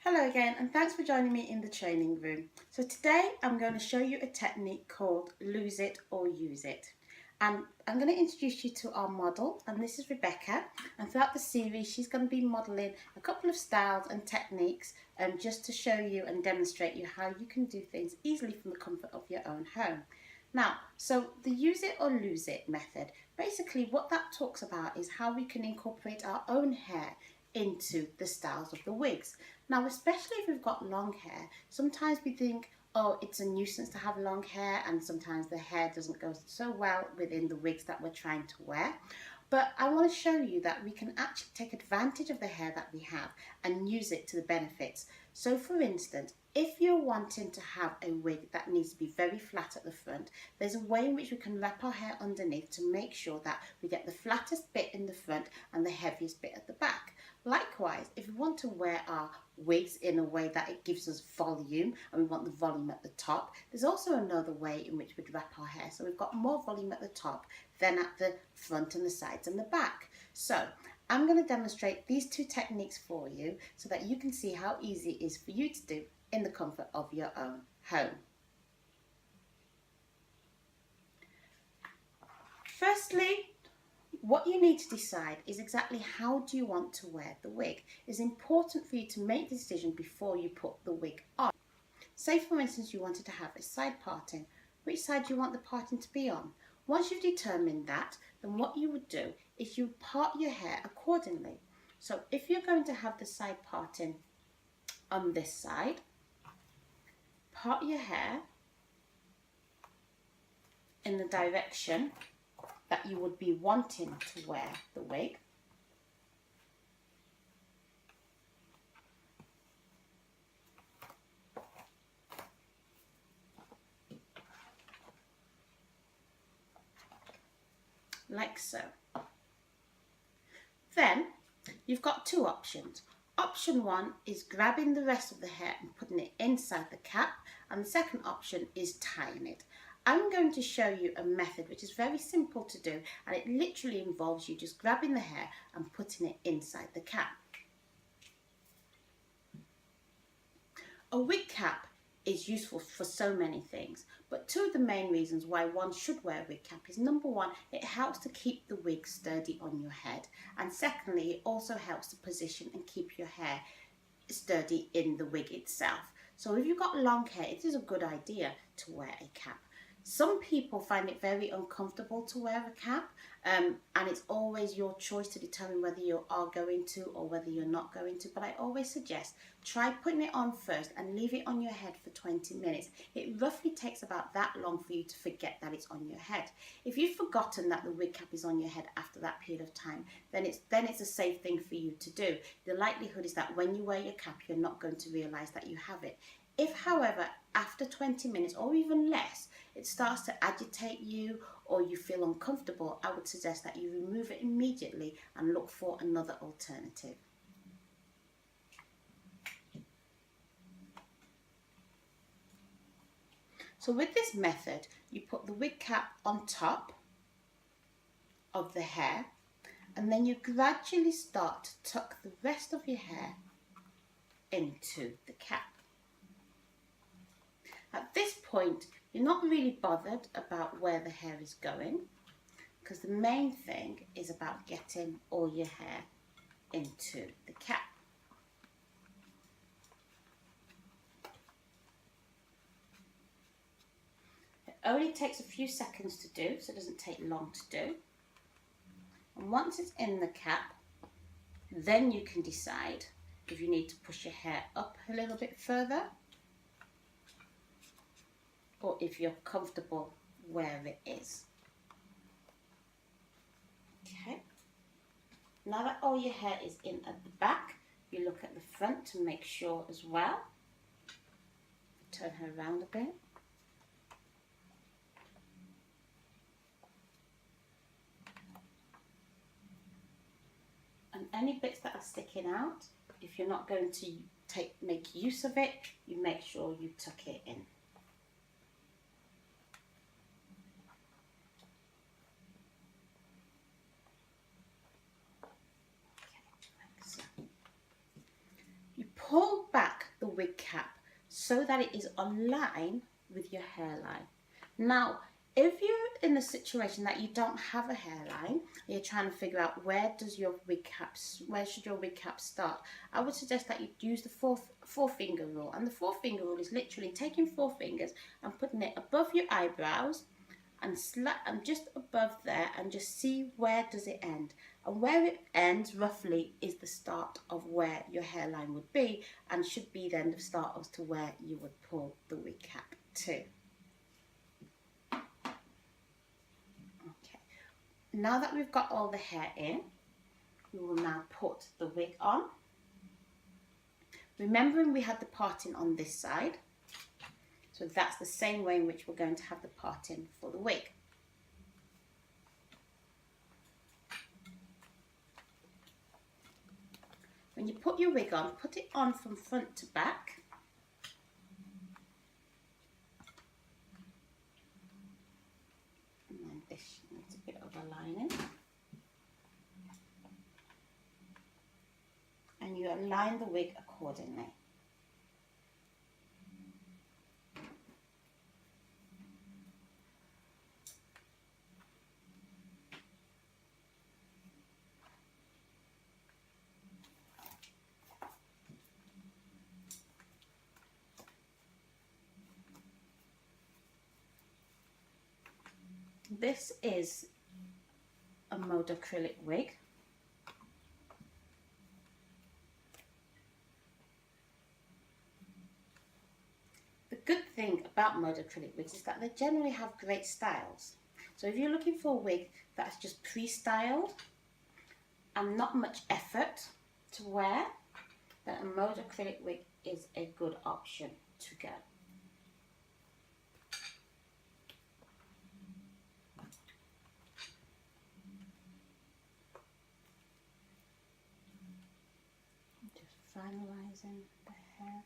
Hello again, and thanks for joining me in the training room. So today I'm going to show you a technique called lose it or use it. And I'm going to introduce you to our model, and this is Rebecca, and throughout the series she's going to be modelling a couple of styles and techniques just to show you and demonstrate you how you can do things easily from the comfort of your own home. Now, so the use it or lose it method, basically what that talks about is how we can incorporate our own hair into the styles of the wigs. Now, especially if we've got long hair, sometimes we think, oh, it's a nuisance to have long hair, and sometimes the hair doesn't go so well within the wigs that we're trying to wear. But I want to show you that we can actually take advantage of the hair that we have and use it to the benefits. So for instance, if you're wanting to have a wig that needs to be very flat at the front, there's a way in which we can wrap our hair underneath to make sure that we get the flattest bit in the front and the heaviest bit at the back. Likewise, if we want to wear our wigs in a way that it gives us volume and we want the volume at the top, there's also another way in which we'd wrap our hair so we've got more volume at the top than at the front and the sides and the back. So I'm going to demonstrate these two techniques for you so that you can see how easy it is for you to do in the comfort of your own home. Firstly, what you need to decide is exactly how do you want to wear the wig. It's important for you to make the decision before you put the wig on. Say for instance you wanted to have a side parting. Which side do you want the parting to be on? Once you've determined that, then what you would do is you part your hair accordingly. So if you're going to have the side parting on this side, part your hair in the direction that you would be wanting to wear the wig. Like so. Then you've got two options. Option one is grabbing the rest of the hair and putting it inside the cap, and the second option is tying it. I'm going to show you a method which is very simple to do, and it literally involves you just grabbing the hair and putting it inside the cap. A wig cap is useful for so many things, but two of the main reasons why one should wear a wig cap is number one, it helps to keep the wig sturdy on your head, and secondly, it also helps to position and keep your hair sturdy in the wig itself. So if you've got long hair, it is a good idea to wear a cap. Some people find it very uncomfortable to wear a cap, and it's always your choice to determine whether you are going to or whether you're not going to. But I always suggest try putting it on first and leave it on your head for 20 minutes. It roughly takes about that long for you to forget that it's on your head. If you've forgotten that the wig cap is on your head after that period of time, then it's a safe thing for you to do. The likelihood is that when you wear your cap, you're not going to realise that you have it. If, however, after 20 minutes or even less, it starts to agitate you or you feel uncomfortable, I would suggest that you remove it immediately and look for another alternative. So with this method, you put the wig cap on top of the hair, and then you gradually start to tuck the rest of your hair into the cap. At this point, you're not really bothered about where the hair is going, because the main thing is about getting all your hair into the cap. It only takes a few seconds to do, so it doesn't take long to do. And once it's in the cap, then you can decide if you need to push your hair up a little bit further, or if you're comfortable where it is. Okay. Now that all your hair is in at the back, you look at the front to make sure as well. Turn her around a bit. And any bits that are sticking out, if you're not going to make use of it, you make sure you tuck it in. Pull back wig cap so that it is aligned with your hairline. Now, if you're in a situation that you don't have a hairline, you're trying to figure out where should your wig cap start, I would suggest that you use the four finger rule. And the four finger rule is literally taking 4 fingers and putting it above your eyebrows and just above there, and just see where does it end. And where it ends roughly is the start of where your hairline would be, and should be then the start as to where you would pull the wig cap to. Now that we've got all the hair in, we will now put the wig on. Remembering we had the parting on this side, so that's the same way in which we're going to have the parting for the wig. When you put your wig on, put it on from front to back. And then this needs a bit of aligning. And you align the wig accordingly. This is a mode acrylic wig. The good thing about mode acrylic wigs is that they generally have great styles. So if you're looking for a wig that's just pre-styled and not much effort to wear, then a mode acrylic wig is a good option to go. Finalizing the hair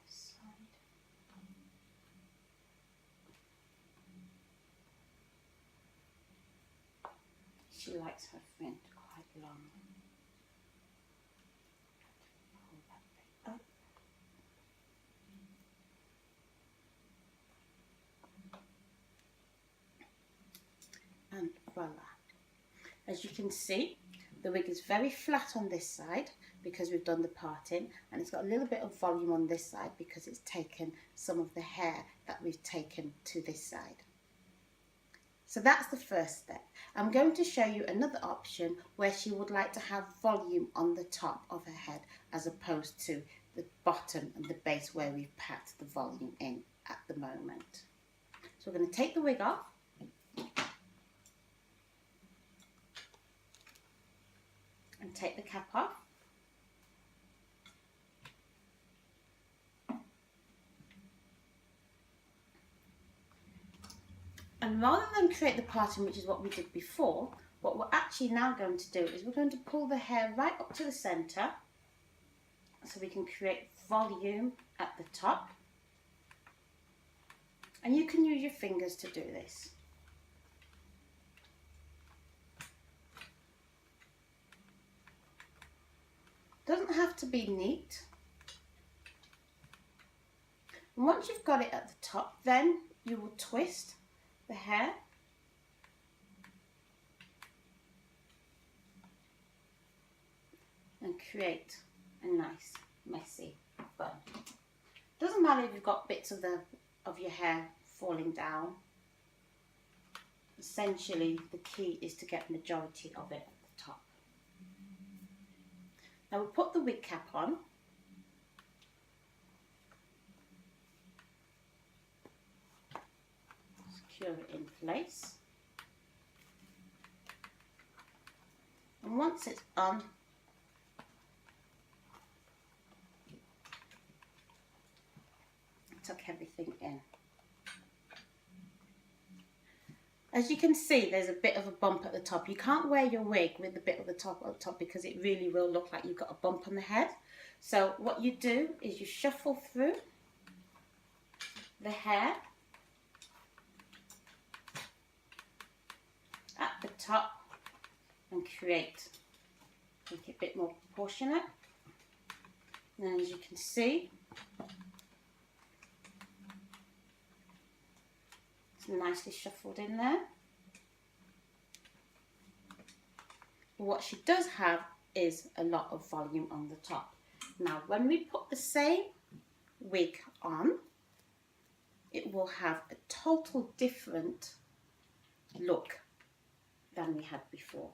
side. She likes her fringe quite long. Pull that bit up. And voila. As you can see, the wig is very flat on this side because we've done the parting, and it's got a little bit of volume on this side because it's taken some of the hair that we've taken to this side. So that's the first step. I'm going to show you another option where she would like to have volume on the top of her head as opposed to the bottom and the base where we've packed the volume in at the moment. So we're going to take the wig off. And take the cap off. And rather than create the parting, which is what we did before, what we're actually now going to do is we're going to pull the hair right up to the centre so we can create volume at the top. And you can use your fingers to do this. Doesn't have to be neat. And once you've got it at the top, then you will twist the hair and create a nice messy bun. Doesn't matter if you've got bits of your hair falling down. Essentially, the key is to get the majority of it at the top. Now we'll put the wig cap on. Secure it in place. And once it's on, tuck everything in. As you can see, there's a bit of a bump at the top. You can't wear your wig with the bit of the top at the top because it really will look like you've got a bump on the head. So what you do is you shuffle through the hair at the top and make it a bit more proportionate. And as you can see, it's nicely shuffled in there. What she does have is a lot of volume on the top. Now, when we put the same wig on, it will have a total different look than we had before.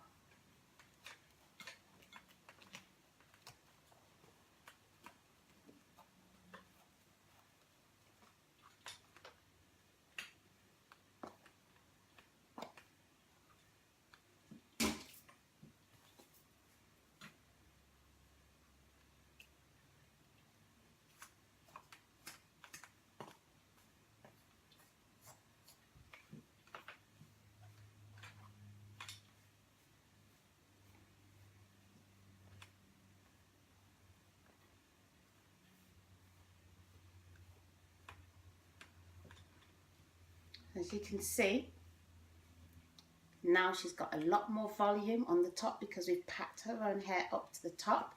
As you can see, now she's got a lot more volume on the top because we've packed her own hair up to the top.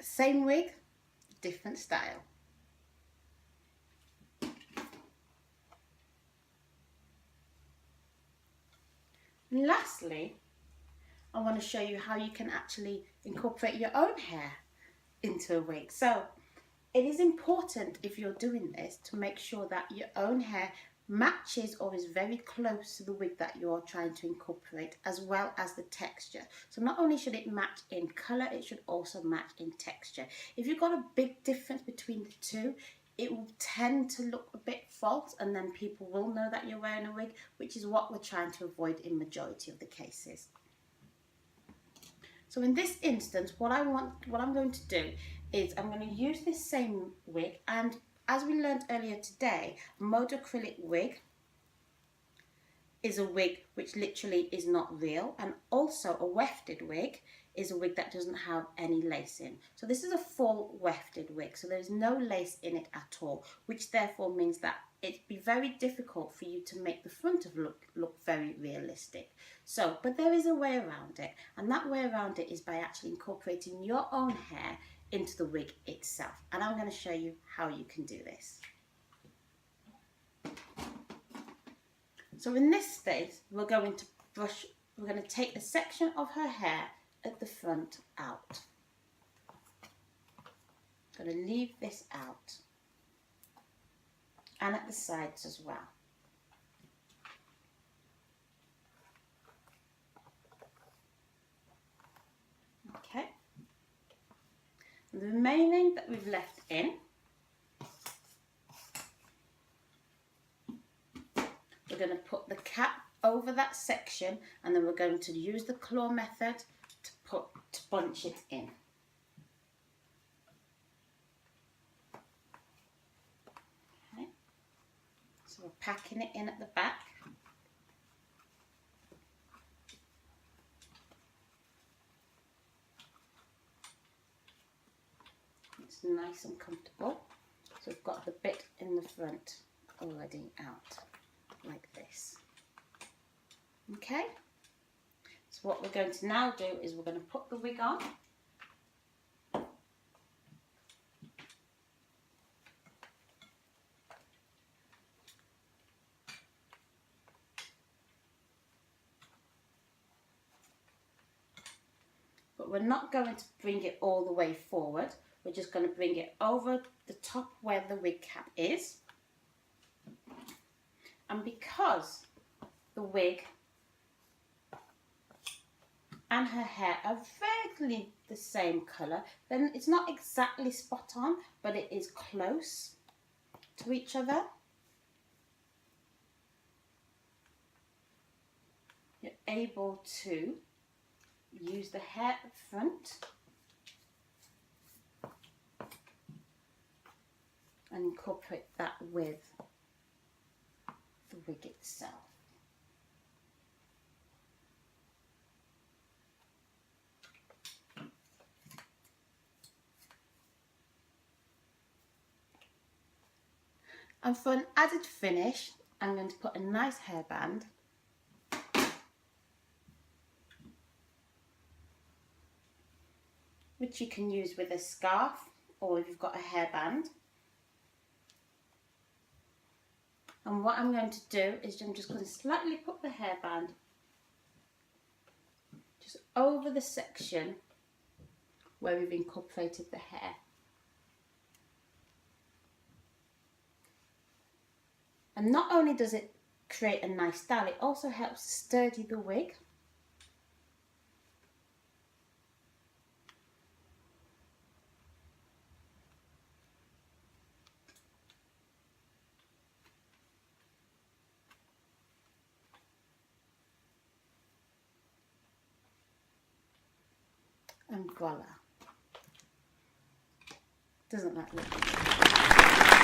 Same wig, different style. And lastly, I want to show you how you can actually incorporate your own hair into a wig. So it is important, if you're doing this, to make sure that your own hair matches or is very close to the wig that you're trying to incorporate, as well as the texture. So not only should it match in colour, it should also match in texture. If you've got a big difference between the two, it will tend to look a bit false, and then people will know that you're wearing a wig, which is what we're trying to avoid in majority of the cases. So in this instance, what I'm going to do is I'm going to use this same wig, and as we learned earlier today, a mode acrylic wig is a wig which literally is not real, and also a wefted wig is a wig that doesn't have any lace in. So this is a full wefted wig, so there's no lace in it at all, which therefore means that it'd be very difficult for you to make the front of look very realistic. So, but there is a way around it, and that way around it is by actually incorporating your own hair into the wig itself. And I'm going to show you how you can do this. So in this stage, we're going to take a section of her hair at the front out. I'm going to leave this out, and at the sides as well. Okay. And the remaining that we've left in, we're going to put the cap over that section, and then we're going to use the claw method to bunch it in. Okay. So we're packing it in at the back. It's nice and comfortable. So we've got the bit in the front already out, like this. Okay, so what we're going to now do is we're going to put the wig on. But we're not going to bring it all the way forward. We're just going to bring it over the top where the wig cap is. And because the wig and her hair are vaguely the same colour, then it's not exactly spot on, but it is close to each other. You're able to use the hair up front and incorporate that with the wig itself. And for an added finish, I'm going to put a nice hairband which you can use with a scarf or if you've got a hairband. And what I'm going to do is I'm just going to slightly put the hairband just over the section where we've incorporated the hair. And not only does it create a nice style, it also helps sturdy the wig. And voila. Doesn't that look good?